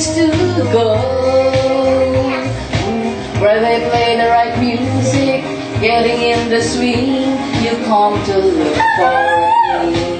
place to go, where they play the right music, getting in the swing. You come to look for me.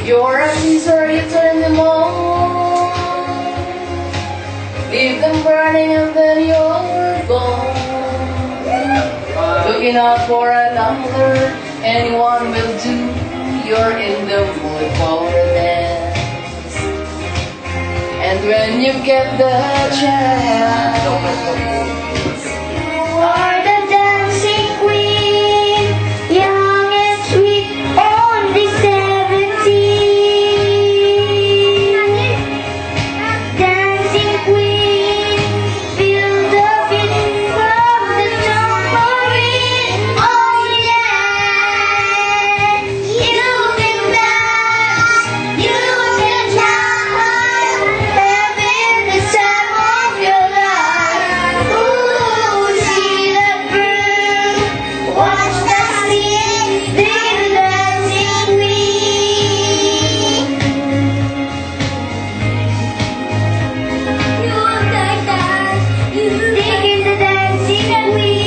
Your eyes are, you turn them on, leave them burning and then you're gone. Looking out for another, anyone will do. You're in the mood for a dance, and when you get the chance, you are the dancing queen, young and sweet, only 17. Dancing queen, feel the beat from the tambourine. Oh yeah, you can dance, you can dance, having the time of your life. Ooh, see that groove, watch that scene, dig the dancing queen. You look like that, you dig the dancing queen.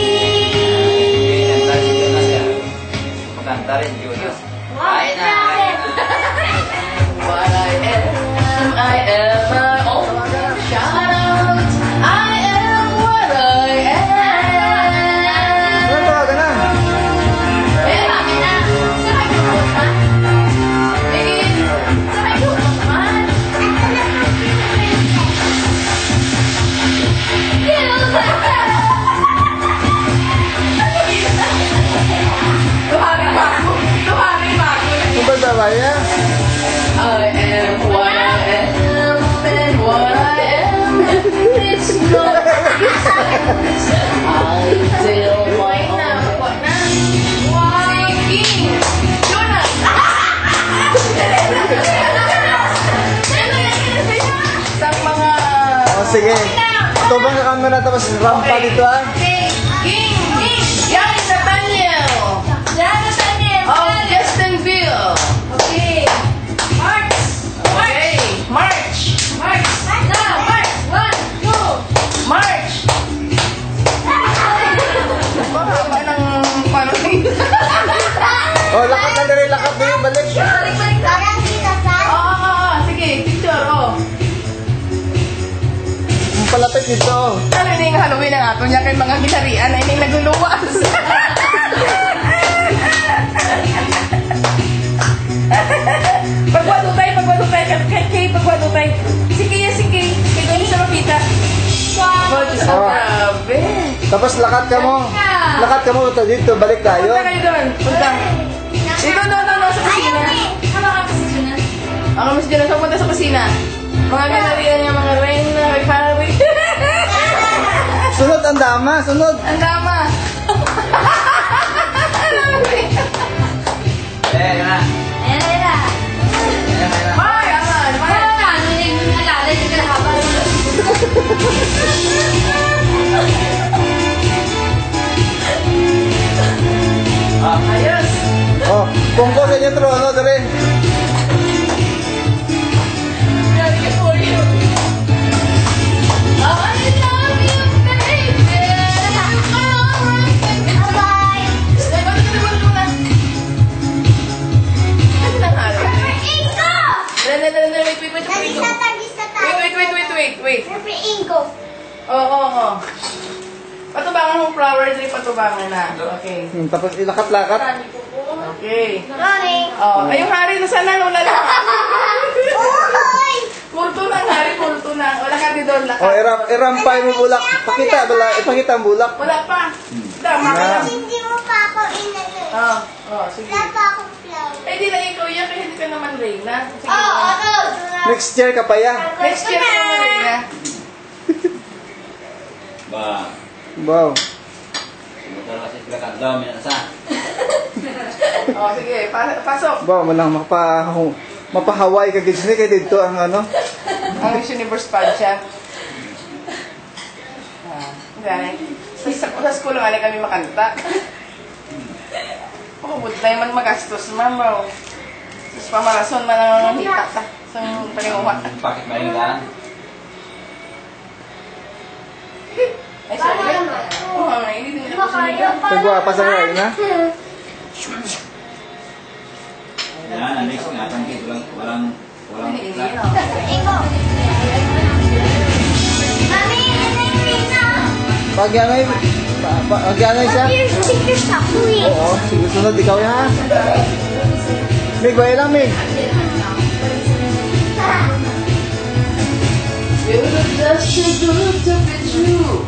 Magkanta rin, Julius. Ay na. What I am, oh, shout out, I am what I am. Ano tawagan na? Eh, bakit na? Sabay ko naman. Tingin, sabay ko naman. Tuharin ba ako? Tuharin ba ako? Ano ba tawagan? I am what I am, and what I am, it's not I tell my own. Sige, Jonas! Sa mga... O sige. Ito ba sa camera tapos rampa dito ah? King! Yan, Nathaniel! Oh, Justinville! Okay. March. Okay, March! March. Now, March. 1, 2. March! Baka ng paano O, lakat na rin, lakat na yung balik. Balik-balik tayo. Oo, sige, picture, oh. Ang palapit dito. Ano yung Halloween ang ato niya kay mga ginarian ay yung nagluluwas. Pagwado tayo, pagwado tayo. Sige, kaya hindi siya makita. Wow, Diyos ko, Oh. grabe. Tapos lakat ka mo. Lakat ka mo dito, balik tayo. Punta kayo doon, punta. Dito, no, sa kusina. Ako mas dyan, so punta sa kusina. Mga ginarian niya, mga reyna, may Harry. Sunod ang dama, sunod. Ang dama. Eh, na. Ay, aman, ayos. Oh, pungko sa inyo trono, dali. Grabe ka po yun. I love you, baby. Bye-bye. Stay, balik muna. Ano na nga? Wait. Oo. Patubangan mo flower tree, patubangan na. Okay. Tapos ilakat-lakat. Okay. Oh, ay yung hari na sana, wala lang. Kulto na, hari, kulto na. Wala ka di doon, Oh, irampay mo bulak. Ipakita ang bulak. Wala pa. Dama ka lang. Hindi mo pa ako inano. Oh, sige. Wala pa akong flower. Eh, di na ikaw yan, kaya hindi ka naman Reyna. Sige, Next year ka pa ya. next year ka naman Reyna. Ba, Wow. sumutra kasi sila kadlaw, minasa. Oh, sige, pasok. Wow, malang mapahaway ka gid kay dito ang ano. Ang Miss Universe pageant. Gani. Sa school nga kami makanta. Pagod na man magastos, mamaw. Tapos pamarason man ang hita ta. Sa palinguha. Bakit maling daan? Ay, sorry. Oo, hindi din ako sumira. Pagwa pa sa rin ha. Yan, next nga, tangkid. Walang Hindi, plan. Pag yan ay siya. Oo, sige sunod ikaw ya ha. Mig, wala lang Mig. You look just too good to be true.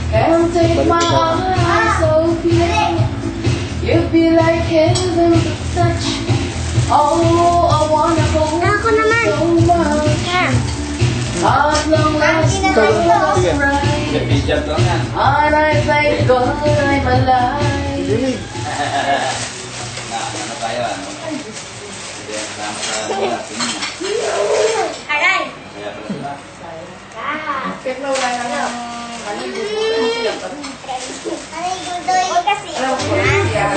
Can't take my eyes off you. You be like heaven to touch. Oh, I wanna hold you so much. As long as you are Sige. right. Bidjab lang yan. And I thank God I'm alive. Mig. Na, ano tayo, ano? Hindi, salamat sa mga tingin mo. Kaya pala sila. Kahit na wala nang maligo, masaya pa rin. Alam ko, siya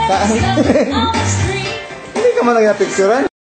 Saan? Hindi ka man nagna-picturean.